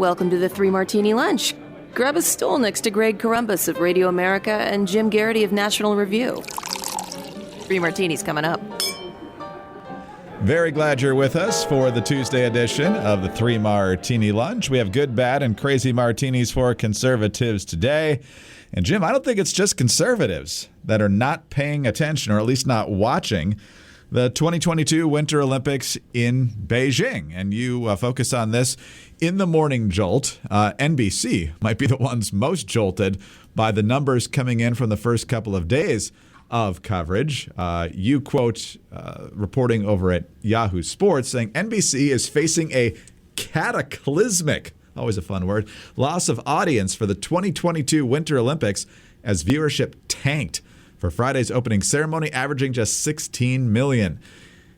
Welcome to the Three Martini Lunch. Grab a stool next to Greg Columbus of Radio America and Jim Garrity of National Review. Three Martinis coming up. Very glad you're with us for the Tuesday edition of the Three Martini Lunch. We have good, bad, and crazy martinis for conservatives today. And Jim, I don't think it's just conservatives that are not paying attention, or at least not watching, the 2022 Winter Olympics in Beijing. And you focus on this in the morning jolt. NBC might be the ones most jolted by the numbers coming in from the first couple of days of coverage. You quote reporting over at Yahoo Sports saying NBC is facing a cataclysmic, always a fun word, loss of audience for the 2022 Winter Olympics as viewership tanked for Friday's opening ceremony, averaging just 16 million.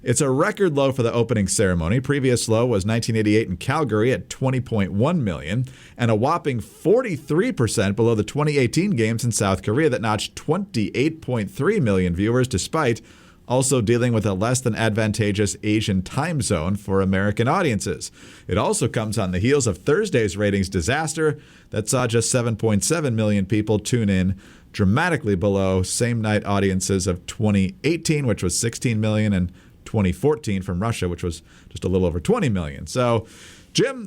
It's a record low for the opening ceremony. Previous low was 1988 in Calgary at 20.1 million, and a whopping 43% below the 2018 games in South Korea that notched 28.3 million viewers, despite also dealing with a less than advantageous Asian time zone for American audiences. It also comes on the heels of Thursday's ratings disaster that saw just 7.7 million people tune in, dramatically below same-night audiences of 2018, which was 16 million, and 2014 from Russia, which was just a little over 20 million. So, Jim,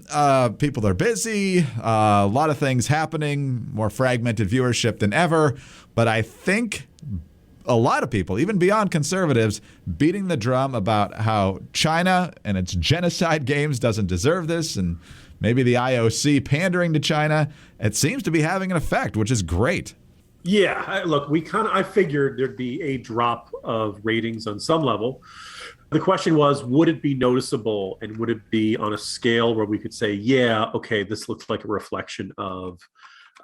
people are busy, a lot of things happening, more fragmented viewership than ever, but I think a lot of people, even beyond conservatives, beating the drum about how China and its genocide games doesn't deserve this, and maybe the IOC pandering to China, it seems to be having an effect, which is great. Yeah, look, I figured there'd be a drop of ratings on some level. The question was, would it be noticeable, and would it be on a scale where we could say, yeah, okay, this looks like a reflection of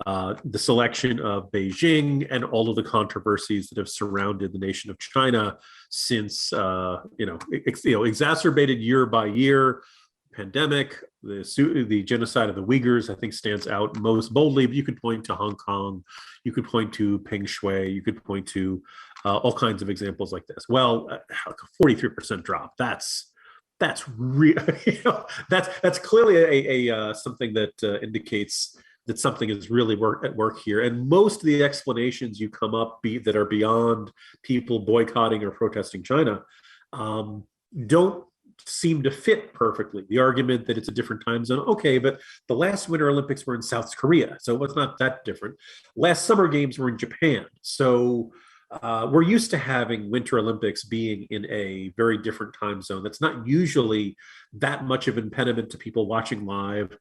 the selection of Beijing and all of the controversies that have surrounded the nation of China since, exacerbated year by year. Pandemic, the genocide of the Uyghurs, I think, stands out most boldly. But you could point to Hong Kong, you could point to Peng Shui, you could point to all kinds of examples like this. Well, a 43% drop. That's real. That's clearly a something that indicates that something is really at work here. And most of the explanations you come up that are beyond people boycotting or protesting China don't seem to fit perfectly. The argument that it's a different time zone, okay, but the last Winter Olympics were in South Korea, so it's not that different. Last Summer Games were in Japan, so we're used to having Winter Olympics being in a very different time zone. That's not usually that much of an impediment to people watching live.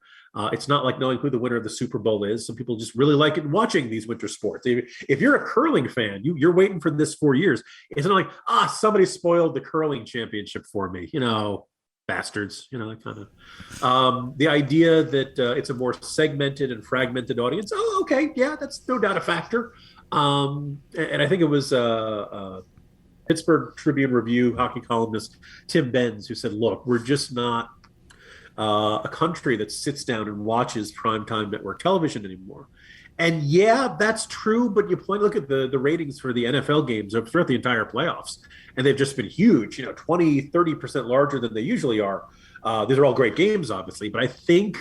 It's not like knowing who the winner of the Super Bowl is. Some people just really like it watching these winter sports. If you're a curling fan, you're waiting for this 4 years. It's not like, somebody spoiled the curling championship for me. Bastards, that kind of. The idea that it's a more segmented and fragmented audience. Oh, okay. Yeah, that's no doubt a factor. And I think it was Pittsburgh Tribune Review hockey columnist Tim Benz who said, look, we're just not a country that sits down and watches primetime network television anymore. And yeah, that's true, but look at the ratings for the NFL games throughout the entire playoffs, and they've just been huge, 20-30% larger than they usually are. These are all great games, obviously, but I think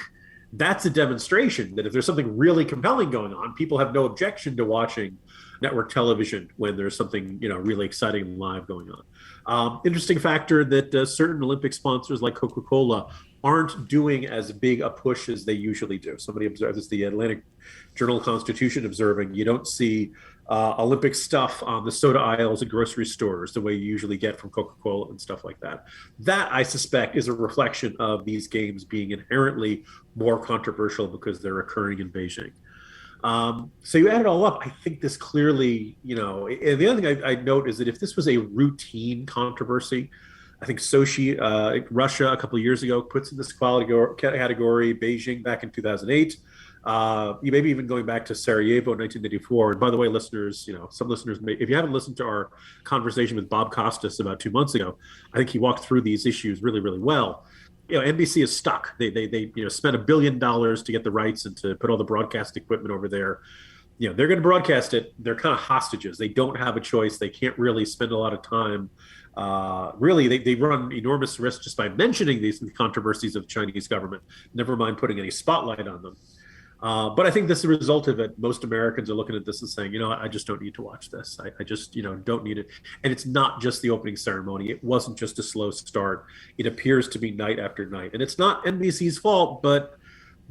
that's a demonstration that if there's something really compelling going on, people have no objection to watching network television when there's something really exciting live going on. Interesting factor that certain Olympic sponsors like Coca-Cola aren't doing as big a push as they usually do. Somebody observed this, the Atlantic Journal-Constitution observing, you don't see Olympic stuff on the soda aisles at grocery stores the way you usually get from Coca-Cola and stuff like that. That, I suspect, is a reflection of these games being inherently more controversial because they're occurring in Beijing. So you add it all up, I think this clearly, and the other thing I note is that if this was a routine controversy, I think Sochi, Russia, a couple of years ago, puts in this category, Beijing back in 2008. You maybe even going back to Sarajevo in 1984. And by the way, listeners, some listeners if you haven't listened to our conversation with Bob Costas about 2 months ago, I think he walked through these issues really, really well. NBC is stuck. They spent $1 billion to get the rights and to put all the broadcast equipment over there. they're going to broadcast it. They're kind of hostages. They don't have a choice. They can't really spend a lot of time. Really, they run enormous risk just by mentioning these controversies of Chinese government, never mind putting any spotlight on them. But I think this is a result of it. Most Americans are looking at this and saying, I just don't need to watch this. I just, don't need it. And it's not just the opening ceremony. It wasn't just a slow start. It appears to be night after night. And it's not NBC's fault, but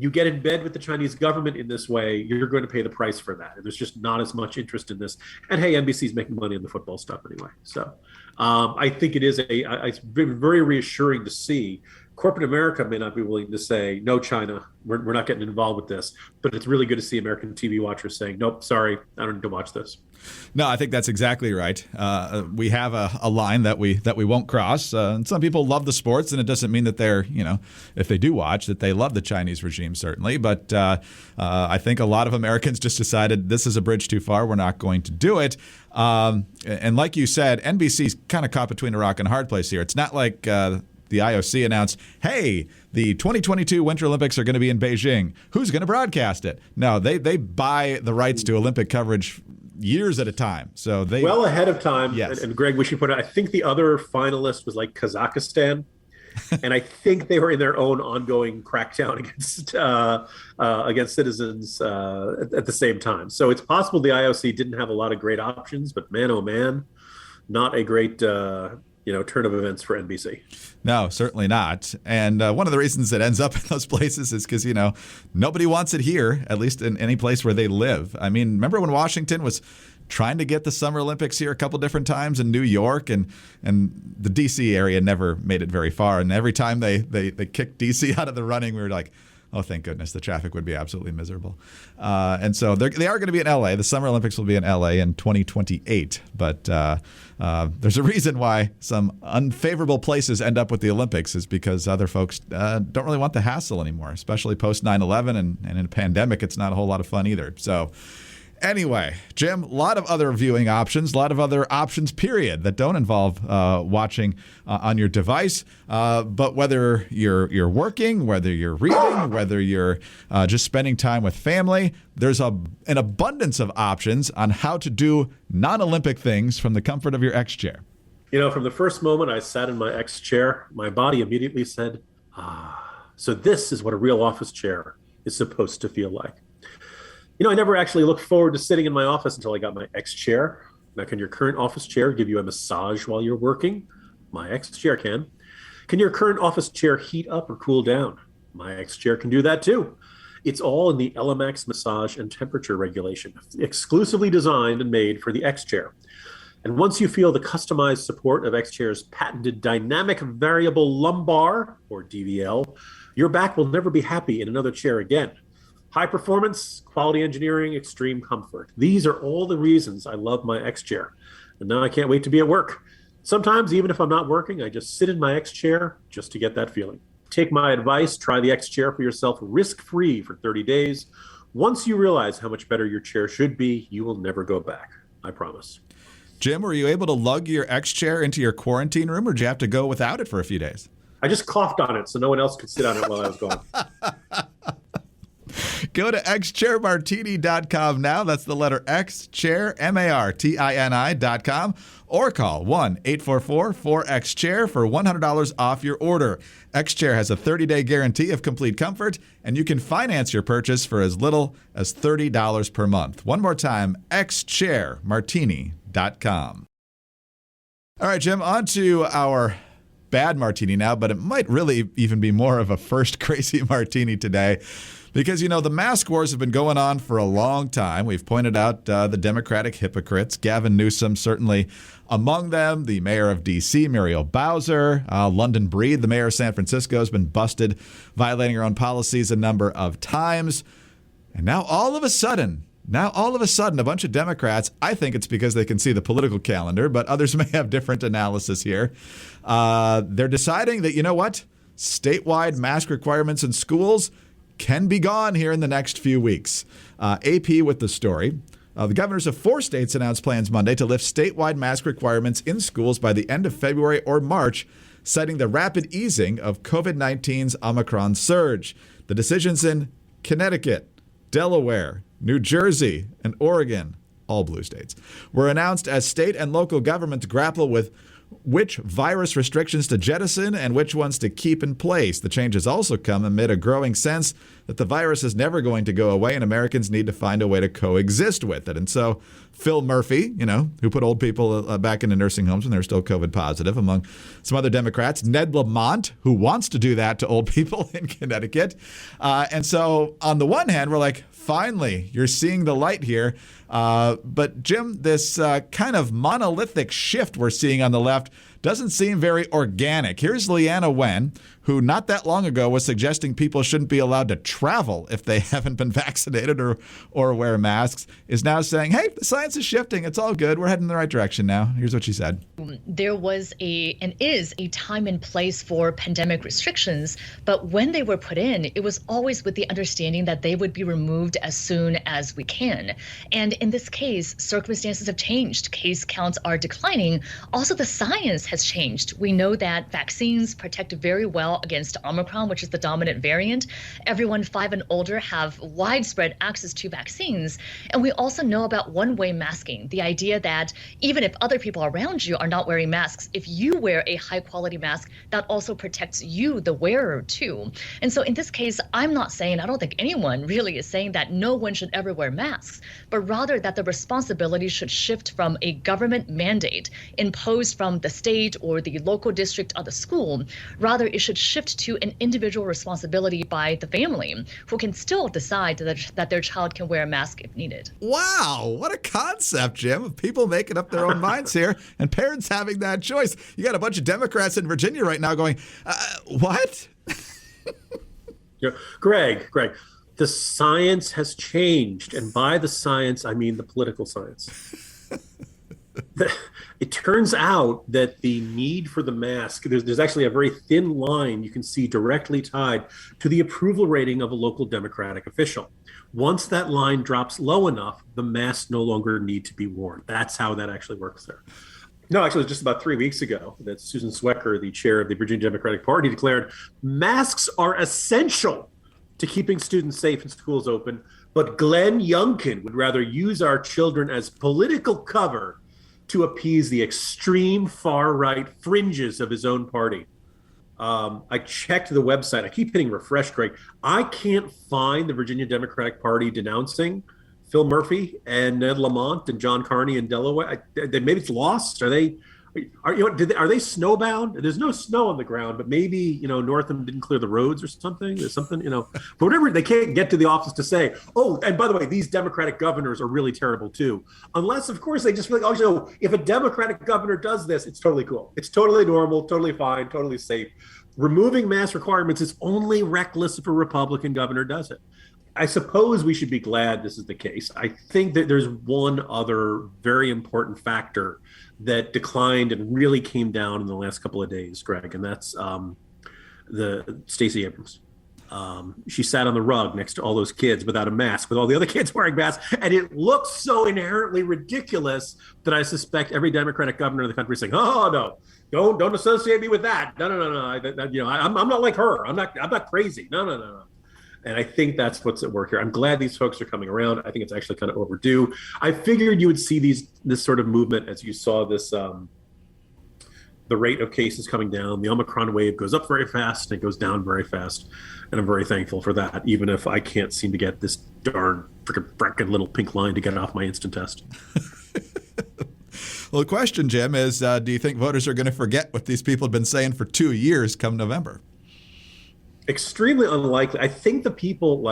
you get in bed with the Chinese government in this way, you're going to pay the price for that. And there's just not as much interest in this. And hey, NBC's making money on the football stuff anyway. So I think it's very reassuring to see. Corporate America may not be willing to say, no, China, we're not getting involved with this. But it's really good to see American TV watchers saying, nope, sorry, I don't need to watch this. No, I think that's exactly right. We have a line that we won't cross. And some people love the sports, and it doesn't mean that they're, if they do watch, that they love the Chinese regime, certainly. But I think a lot of Americans just decided this is a bridge too far. We're not going to do it. And like you said, NBC's kind of caught between a rock and a hard place here. It's not like the IOC announced, hey, the 2022 Winter Olympics are going to be in Beijing. Who's going to broadcast it? No, they buy the rights to Olympic coverage years at a time. So they well ahead of time. Yes. And Greg, we should put it, I think the other finalist was like Kazakhstan. And I think they were in their own ongoing crackdown against citizens at the same time. So it's possible the IOC didn't have a lot of great options, but man, oh man, not a great turn of events for NBC. No, certainly not. And one of the reasons it ends up in those places is because, nobody wants it here, at least in any place where they live. I mean, remember when Washington was trying to get the Summer Olympics here a couple different times in New York, and the D.C. area never made it very far. And every time they kicked D.C. out of the running, we were like, oh, thank goodness. The traffic would be absolutely miserable. And so they are going to be in L.A. The Summer Olympics will be in L.A. in 2028. But there's a reason why some unfavorable places end up with the Olympics is because other folks don't really want the hassle anymore, especially post 9/11. And in a pandemic, it's not a whole lot of fun either. So anyway, Jim, a lot of other viewing options, a lot of other options, period, that don't involve watching on your device. But whether you're working, whether you're reading, whether you're just spending time with family, there's an abundance of options on how to do non-Olympic things from the comfort of your XChair. From the first moment I sat in my XChair, my body immediately said, so this is what a real office chair is supposed to feel like. I never actually looked forward to sitting in my office until I got my XChair. Now, can your current office chair give you a massage while you're working? My XChair can. Can your current office chair heat up or cool down? My XChair can do that too. It's all in the Elemax massage and temperature regulation, exclusively designed and made for the XChair. And once you feel the customized support of XChair's patented dynamic variable lumbar, or DVL, your back will never be happy in another chair again. High performance, quality engineering, extreme comfort. These are all the reasons I love my XChair. And now I can't wait to be at work. Sometimes, even if I'm not working, I just sit in my XChair just to get that feeling. Take my advice, try the XChair for yourself risk-free for 30 days. Once you realize how much better your chair should be, you will never go back. I promise. Jim, were you able to lug your XChair into your quarantine room, or did you have to go without it for a few days? I just coughed on it so no one else could sit on it while I was gone. Go to XChairMartini.com now. That's the letter XChair, MARTINI.com. Or call 1-844-4XChair for $100 off your order. XChair has a 30-day guarantee of complete comfort, and you can finance your purchase for as little as $30 per month. One more time, XChairMartini.com. All right, Jim, on to our bad martini now, but it might really even be more of a first crazy martini today. Because, the mask wars have been going on for a long time. We've pointed out the Democratic hypocrites. Gavin Newsom certainly among them. The mayor of D.C., Muriel Bowser. London Breed, the mayor of San Francisco, has been busted violating her own policies a number of times. And now all of a sudden, a bunch of Democrats, I think it's because they can see the political calendar, but others may have different analysis here. They're deciding that, statewide mask requirements in schools can be gone here in the next few weeks. AP with the story. The governors of 4 states announced plans Monday to lift statewide mask requirements in schools by the end of February or March, citing the rapid easing of COVID-19's Omicron surge. The decisions in Connecticut, Delaware, New Jersey, and Oregon, all blue states, were announced as state and local governments grapple with which virus restrictions to jettison and which ones to keep in place. The changes also come amid a growing sense that the virus is never going to go away and Americans need to find a way to coexist with it. And so Phil Murphy, who put old people back into nursing homes when they're still COVID positive, among some other Democrats, Ned Lamont, who wants to do that to old people in Connecticut. And so on the one hand, we're like, finally, you're seeing the light here. But Jim, this kind of monolithic shift we're seeing on the left doesn't seem very organic. Here's Leanna Wen, who not that long ago was suggesting people shouldn't be allowed to travel if they haven't been vaccinated or wear masks, is now saying, hey, the science is shifting. It's all good. We're heading in the right direction now. Here's what she said. There was and is a time and place for pandemic restrictions, but when they were put in, it was always with the understanding that they would be removed as soon as we can. And in this case, circumstances have changed. Case counts are declining. Also, the science has changed. We know that vaccines protect very well against Omicron, which is the dominant variant. Everyone 5 and older have widespread access to vaccines. And we also know about one-way masking, the idea that even if other people around you are not wearing masks, if you wear a high-quality mask, that also protects you, the wearer, too. And so in this case, I don't think anyone really is saying that no one should ever wear masks, but rather that the responsibility should shift from a government mandate imposed from the state or the local district of the school. Rather, it should shift to an individual responsibility by the family, who can still decide that their child can wear a mask if needed. Wow, what a concept, Jim, of people making up their own minds here and parents having that choice. You got a bunch of Democrats in Virginia right now going, what? Greg, the science has changed. And by the science, I mean the political science. It turns out that the need for the mask, there's actually a very thin line you can see directly tied to the approval rating of a local Democratic official. Once that line drops low enough, the masks no longer need to be worn. That's how that actually works there. No, actually, it was just about 3 weeks ago that Susan Swecker, the chair of the Virginia Democratic Party, declared masks are essential to keeping students safe and schools open, but Glenn Youngkin would rather use our children as political cover to appease the extreme far-right fringes of his own party. I checked the website. I keep hitting refresh, Greg. I can't find the Virginia Democratic Party denouncing Phil Murphy and Ned Lamont and John Carney in Delaware. Maybe it's lost. Are they snowbound? There's no snow on the ground, but maybe, Northam didn't clear the roads or something. There's something, but whatever, they can't get to the office to say, oh, and by the way, these Democratic governors are really terrible too. Unless, of course, they just feel like, oh, if a Democratic governor does this, it's totally cool. It's totally normal, totally fine, totally safe. Removing mask requirements is only reckless if a Republican governor does it. I suppose we should be glad this is the case. I think that there's one other very important factor that declined and really came down in the last couple of days, Greg, and that's the Stacey Abrams. She sat on the rug next to all those kids without a mask, with all the other kids wearing masks, and it looks so inherently ridiculous that I suspect every Democratic governor in the country is saying, "Oh no, don't associate me with that. No. I'm not like her. I'm not crazy. No." And I think that's what's at work here. I'm glad these folks are coming around. I think it's actually kind of overdue. I figured you would see this sort of movement as you saw this, the rate of cases coming down. The Omicron wave goes up very fast and it goes down very fast. And I'm very thankful for that, even if I can't seem to get this darn frickin' little pink line to get off my instant test. Well, the question, Jim, is do you think voters are going to forget what these people have been saying for 2 years come November? Extremely unlikely. I think the people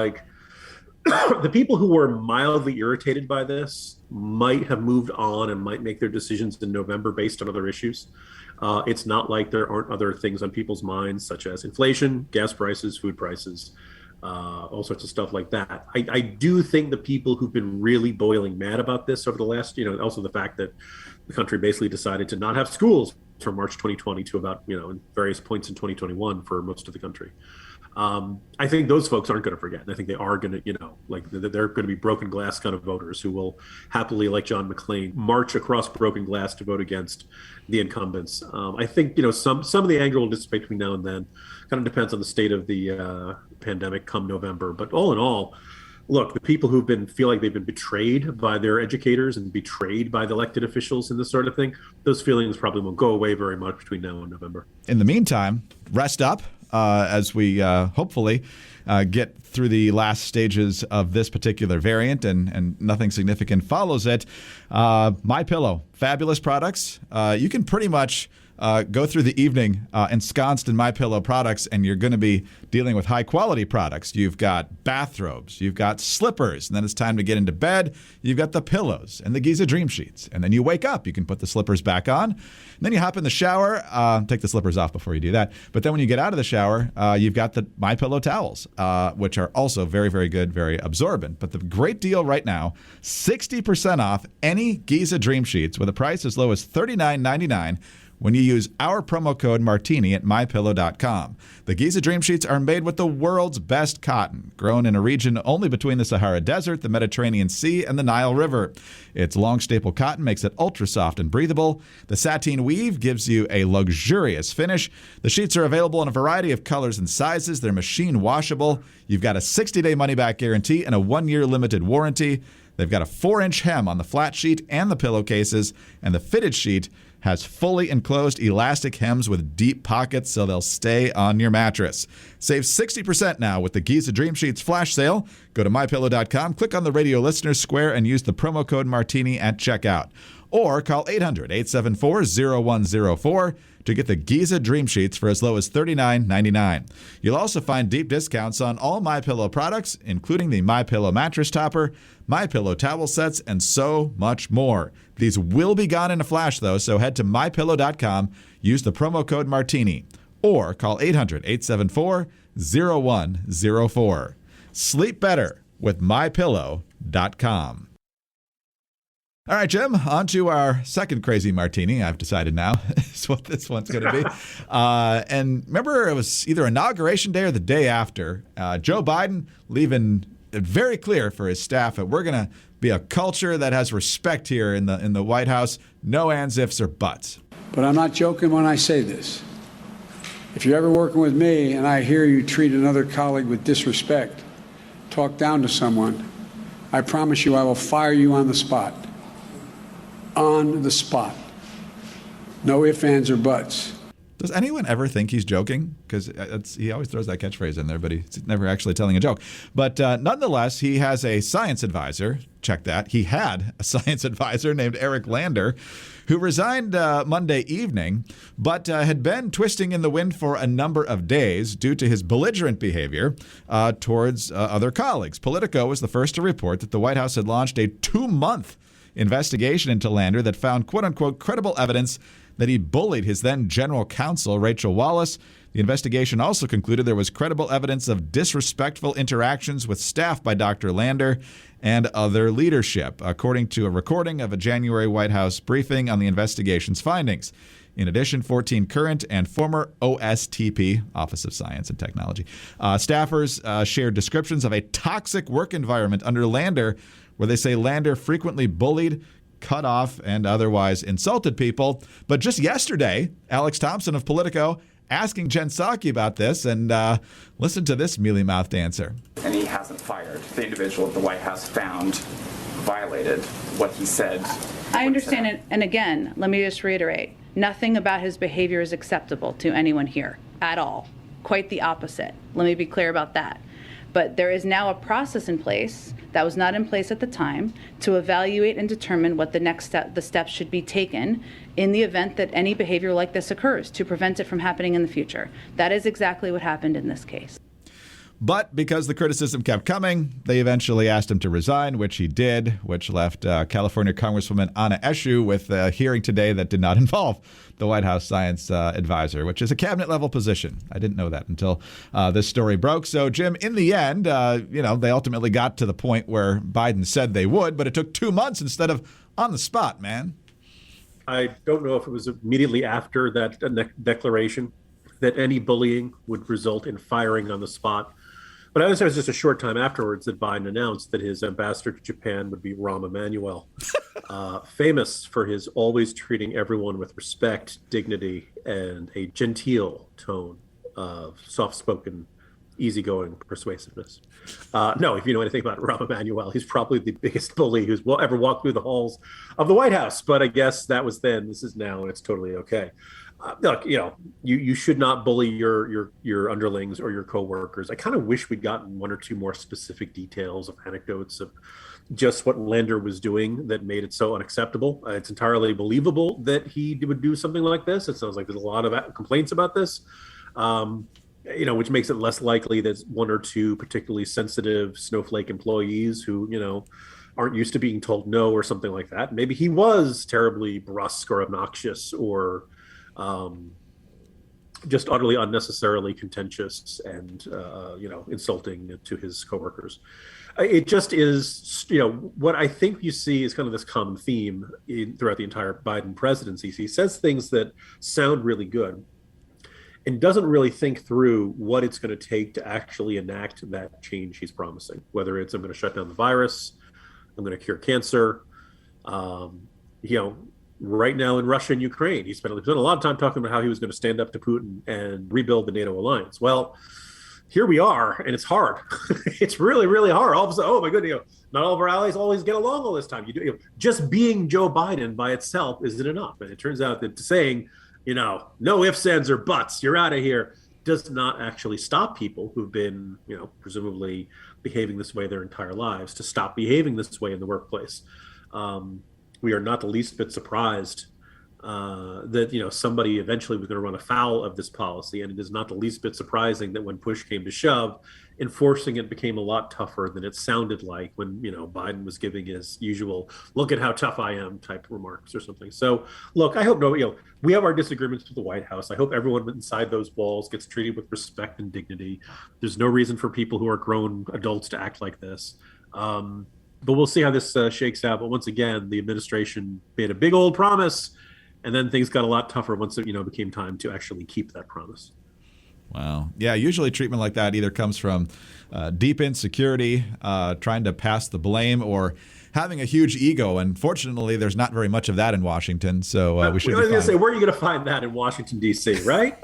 the people who were mildly irritated by this might have moved on and might make their decisions in November based on other issues. It's not like there aren't other things on people's minds, such as inflation, gas prices, food prices, all sorts of stuff like that. I do think the people who've been really boiling mad about this over the last, also the fact that the country basically decided to not have schools from March 2020 to about, in various points in 2021 for most of the country. I think those folks aren't going to forget. And I think they are going to, they're going to be broken glass kind of voters who will happily, like John McClain, march across broken glass to vote against the incumbents. I think, some of the anger will dissipate between now and then. Kind of depends on the state of the pandemic come November. But all in all, look, the people feel like they've been betrayed by their educators and betrayed by the elected officials and this sort of thing, those feelings probably won't go away very much between now and November. In the meantime, rest up as we hopefully get through the last stages of this particular variant and nothing significant follows it. MyPillow, fabulous products. You can pretty much go through the evening ensconced in MyPillow products, and you're going to be dealing with high-quality products. You've got bathrobes, you've got slippers, and then it's time to get into bed. You've got the pillows and the Giza Dream Sheets, and then you wake up. You can put the slippers back on, and then you hop in the shower. Take the slippers off before you do that. But then when you get out of the shower, you've got the MyPillow towels, which are also very, very good, very absorbent. But the great deal right now, 60% off any Giza Dream Sheets with a price as low as $39.99 when you use our promo code MARTINI at MyPillow.com. The Giza Dream Sheets are made with the world's best cotton, grown in a region only between the Sahara Desert, the Mediterranean Sea, and the Nile River. Its long staple cotton makes it ultra soft and breathable. The sateen weave gives you a luxurious finish. The sheets are available in a variety of colors and sizes. They're machine washable. You've got a 60-day money-back guarantee and a 1-year limited warranty. They've got a 4-inch hem on the flat sheet and the pillowcases, and the fitted sheet has fully enclosed elastic hems with deep pockets so they'll stay on your mattress. Save 60% now with the Giza Dream Sheets flash sale. Go to MyPillow.com, click on the radio listeners square, and use the promo code MARTINI at checkout. Or call 800-874-0104 to get the Giza Dream Sheets for as low as $39.99. You'll also find deep discounts on all MyPillow products, including the MyPillow mattress topper, MyPillow towel sets, and so much more. These will be gone in a flash, though, so head to MyPillow.com, use the promo code MARTINI, or call 800-874-0104. Sleep better with MyPillow.com. All right, Jim, on to our second crazy martini. I've decided now is what this one's going to be. And remember, it was either Inauguration Day or the day after. Joe Biden leaving it very clear for his staff that we're going to be a culture that has respect here in the White House. No ands, ifs, or buts. But I'm not joking when I say this. If you're ever working with me and I hear you treat another colleague with disrespect, talk down to someone, I promise you I will fire you on the spot. On the spot. No ifs, ands, or buts. Does anyone ever think he's joking? Because he always throws that catchphrase in there, but he's never actually telling a joke. But nonetheless, he has a science advisor. Check that. He had a science advisor named Eric Lander, who resigned Monday evening, but had been twisting in the wind for a number of days due to his belligerent behavior towards other colleagues. Politico was the first to report that the White House had launched a 2-month investigation into Lander that found, quote-unquote, credible evidence that he bullied his then general counsel, Rachel Wallace. The investigation also concluded there was credible evidence of disrespectful interactions with staff by Dr. Lander and other leadership, according to a recording of a January White House briefing on the investigation's findings. In addition, 14 current and former OSTP, Office of Science and Technology, staffers shared descriptions of a toxic work environment under Lander, where they say Lander frequently bullied, cut off, and otherwise insulted people. But just yesterday, Alex Thompson of Politico asking Jen Psaki about this, and listen to this mealy-mouthed answer. And he hasn't fired the individual that the White House found violated what he said. I understand it, and again, let me just reiterate, nothing about his behavior is acceptable to anyone here at all. Quite the opposite. Let me be clear about that. But there is now a process in place that was not in place at the time to evaluate and determine what the steps should be taken in the event that any behavior like this occurs to prevent it from happening in the future. That is exactly what happened in this case. But because the criticism kept coming, they eventually asked him to resign, which he did, which left California Congresswoman Anna Eshoo with a hearing today that did not involve the White House science advisor, which is a cabinet-level position. I didn't know that until this story broke. So, Jim, in the end, they ultimately got to the point where Biden said they would, but it took 2 months instead of on the spot, man. I don't know if it was immediately after that declaration that any bullying would result in firing on the spot. But I was just a short time afterwards that Biden announced that his ambassador to Japan would be Rahm Emanuel, famous for his always treating everyone with respect, dignity, and a genteel tone of soft-spoken easygoing persuasiveness. No, if you know anything about Rahm Emanuel, he's probably the biggest bully who's ever walked through the halls of the White House. But I guess that was then. This is now, and it's totally okay. Look, you should not bully your underlings or your coworkers. I kind of wish we'd gotten one or two more specific details of anecdotes of just what Lander was doing that made it so unacceptable. It's entirely believable that he would do something like this. It sounds like there's a lot of complaints about this, which makes it less likely that one or two particularly sensitive snowflake employees who, aren't used to being told no or something like that. Maybe he was terribly brusque or obnoxious or just utterly unnecessarily contentious and, insulting to his coworkers. It just is, what I think you see is kind of this common theme throughout the entire Biden presidency. He says things that sound really good and doesn't really think through what it's going to take to actually enact that change he's promising, whether it's I'm going to shut down the virus, I'm going to cure cancer. Right now in Russia and Ukraine, he spent a lot of time talking about how he was going to stand up to Putin and rebuild the NATO alliance. Well, here we are, and it's hard. It's really, really hard. All of a sudden, oh my goodness, not all of our allies always get along all this time. Just being Joe Biden by itself isn't enough. And it turns out that saying, no ifs, ands, or buts, you're out of here, does not actually stop people who've been, presumably behaving this way their entire lives to stop behaving this way in the workplace. We are not the least bit surprised that somebody eventually was going to run afoul of this policy, and it is not the least bit surprising that when push came to shove, enforcing it became a lot tougher than it sounded like when Biden was giving his usual "look at how tough I am" type remarks or something. So, look, I hope we have our disagreements with the White House. I hope everyone inside those walls gets treated with respect and dignity. There's no reason for people who are grown adults to act like this. But we'll see how this shakes out. But once again, the administration made a big old promise, and then things got a lot tougher once it became time to actually keep that promise. Wow. Yeah, usually treatment like that either comes from deep insecurity, trying to pass the blame, or having a huge ego. And fortunately, there's not very much of that in Washington. So we should be fine. I was going to say, where are you going to find that in Washington, D.C., right?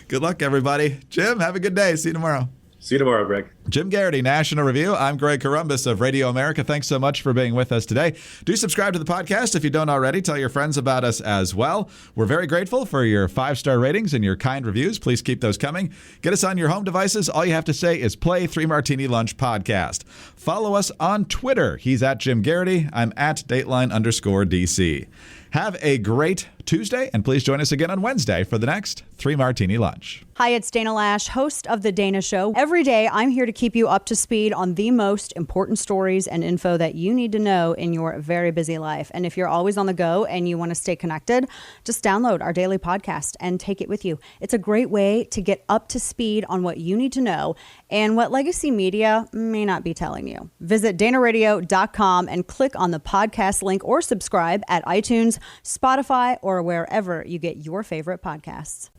Good luck, everybody. Jim, have a good day. See you tomorrow. See you tomorrow, Greg. Jim Garrity, National Review. I'm Greg Corombos of Radio America. Thanks so much for being with us today. Do subscribe to the podcast if you don't already. Tell your friends about us as well. We're very grateful for your 5-star ratings and your kind reviews. Please keep those coming. Get us on your home devices. All you have to say is play 3 Martini Lunch Podcast. Follow us on Twitter. He's at Jim Garrity. I'm at Dateline_DC. Have a great Tuesday, and please join us again on Wednesday for the next 3 Martini Lunch. Hi, it's Dana Lash, host of The Dana Show. Every day, I'm here to keep you up to speed on the most important stories and info that you need to know in your very busy life. And if you're always on the go and you want to stay connected, just download our daily podcast and take it with you. It's a great way to get up to speed on what you need to know and what legacy media may not be telling you. Visit danaradio.com and click on the podcast link or subscribe at iTunes, Spotify, or wherever you get your favorite podcasts.